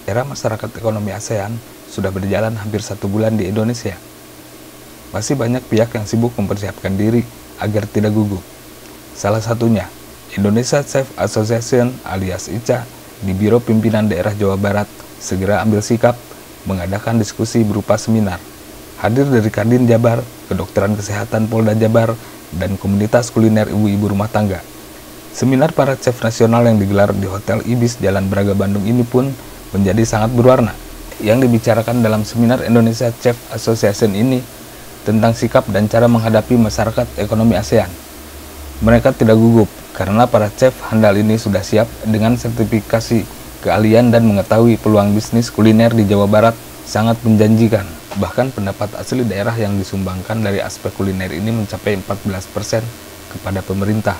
Era masyarakat ekonomi ASEAN sudah berjalan hampir 1 bulan di Indonesia. Masih banyak pihak yang sibuk mempersiapkan diri agar tidak gugup. Salah satunya, Indonesia Chef Association alias ICA di Biro Pimpinan Daerah Jawa Barat segera ambil sikap mengadakan diskusi berupa seminar. Hadir dari Kadin Jabar, Kedokteran Kesehatan Polda Jabar, dan komunitas kuliner ibu-ibu rumah tangga. Seminar para chef nasional yang digelar di Hotel Ibis Jalan Braga Bandung ini pun menjadi sangat berwarna. Yang dibicarakan dalam seminar Indonesia Chef Association ini tentang sikap dan cara menghadapi masyarakat ekonomi ASEAN. Mereka tidak gugup karena para chef handal ini sudah siap dengan sertifikasi keahlian dan mengetahui peluang bisnis kuliner di Jawa Barat sangat menjanjikan. Bahkan pendapat asli daerah yang disumbangkan dari aspek kuliner ini mencapai 14% kepada pemerintah.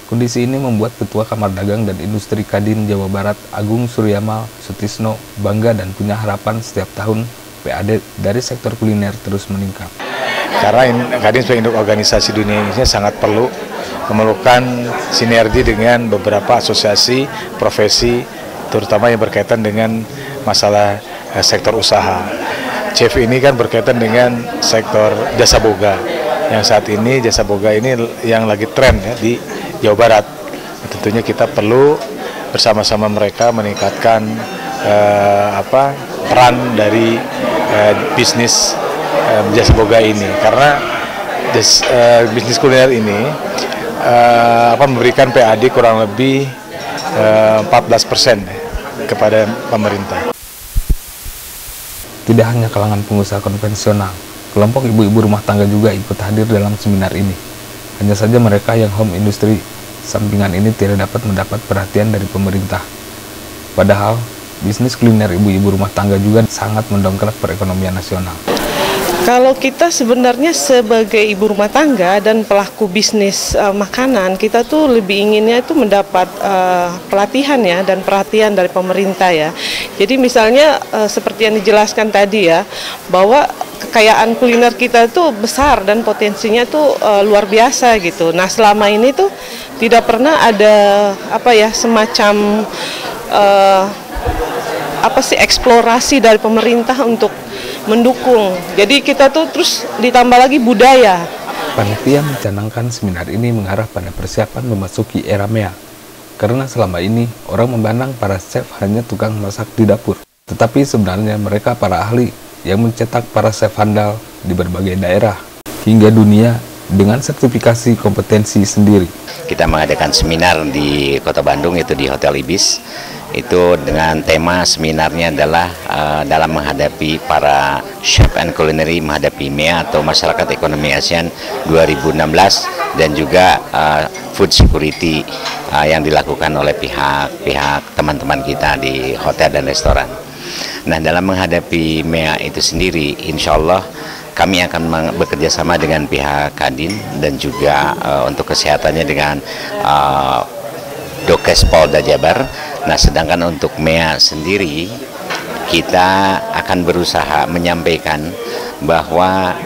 Kondisi ini membuat Ketua Kamar Dagang dan Industri Kadin Jawa Barat Agung Suryamal Sutisno bangga dan punya harapan setiap tahun PAD dari sektor kuliner terus meningkat. Karena Kadin sebagai induk organisasi dunia ini sangat perlu memerlukan sinergi dengan beberapa asosiasi profesi, terutama yang berkaitan dengan masalah sektor usaha. Chef ini kan berkaitan dengan sektor jasa boga, yang saat ini jasa boga ini yang lagi tren ya di Jawa Barat. Tentunya kita perlu bersama-sama mereka meningkatkan peran dari bisnis jasa boga ini, karena bisnis kuliner ini memberikan PAD kurang lebih 14% kepada pemerintah. Tidak hanya kalangan pengusaha konvensional, kelompok ibu-ibu rumah tangga juga ikut hadir dalam seminar ini. Hanya saja mereka yang home industry sampingan ini tidak dapat mendapat perhatian dari pemerintah. Padahal, bisnis kuliner ibu-ibu rumah tangga juga sangat mendongkrak perekonomian nasional. Kalau kita sebenarnya sebagai ibu rumah tangga dan pelaku bisnis makanan, kita tuh lebih inginnya itu mendapat pelatihan ya dan perhatian dari pemerintah ya. Jadi misalnya seperti yang dijelaskan tadi ya, bahwa kekayaan kuliner kita tuh besar dan potensinya tuh luar biasa gitu. Nah selama ini tuh tidak pernah ada semacam eksplorasi dari pemerintah untuk mendukung. Jadi kita tuh terus ditambah lagi budaya. Panitia mencanangkan seminar ini mengarah pada persiapan memasuki era MEA. Karena selama ini orang memandang para chef hanya tukang masak di dapur. Tetapi sebenarnya mereka para ahli yang mencetak para chef handal di berbagai daerah hingga dunia dengan sertifikasi kompetensi sendiri. Kita mengadakan seminar di Kota Bandung, itu di Hotel Ibis. Itu dengan tema seminarnya adalah dalam menghadapi para chef and culinary menghadapi MEA atau Masyarakat Ekonomi ASEAN 2016 dan juga food security yang dilakukan oleh pihak teman-teman kita di hotel dan restoran. Nah, dalam menghadapi MEA itu sendiri, insya Allah kami akan bekerja sama dengan pihak Kadin dan juga untuk kesehatannya dengan Dokes Polda Jabar. Nah, sedangkan untuk MEA sendiri, kita akan berusaha menyampaikan bahwa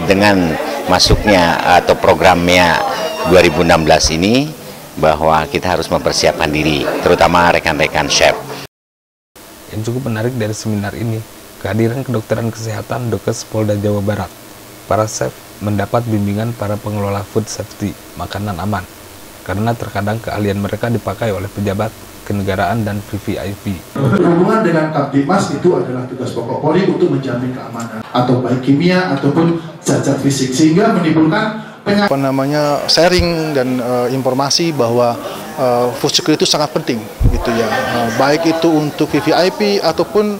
dengan masuknya atau program MEA 2016 ini, bahwa kita harus mempersiapkan diri, terutama rekan-rekan chef. Yang cukup menarik dari seminar ini, kehadiran Kedokteran Kesehatan Dokes Polda Jawa Barat. Para chef mendapat bimbingan para pengelola food safety, makanan aman, karena terkadang keahlian mereka dipakai oleh pejabat kenegaraan dan VVIP. Berhubungan dengan Kamtibmas itu adalah tugas pokok Polri untuk menjamin keamanan atau baik kimia ataupun zat-zat fisik, sehingga menimbulkan sharing dan informasi bahwa food security itu sangat penting gitu ya, baik itu untuk VVIP ataupun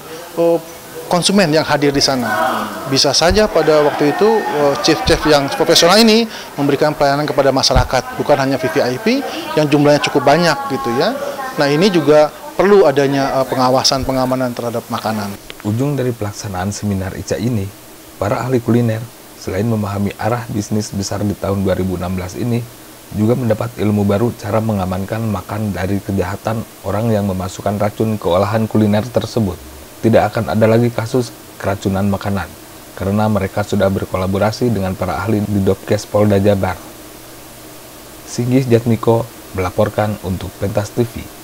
konsumen yang hadir di sana. Bisa saja pada waktu itu chef-chef yang profesional ini memberikan pelayanan kepada masyarakat, bukan hanya VVIP yang jumlahnya cukup banyak gitu ya. Nah, ini juga perlu adanya pengawasan pengamanan terhadap makanan. Ujung dari pelaksanaan seminar ICA ini, para ahli kuliner selain memahami arah bisnis besar di tahun 2016 ini, juga mendapat ilmu baru cara mengamankan makan dari kejahatan orang yang memasukkan racun ke olahan kuliner tersebut. Tidak akan ada lagi kasus keracunan makanan, karena mereka sudah berkolaborasi dengan para ahli di Dokes Polda Jabar. Singgih Jatmiko melaporkan untuk Pentas TV.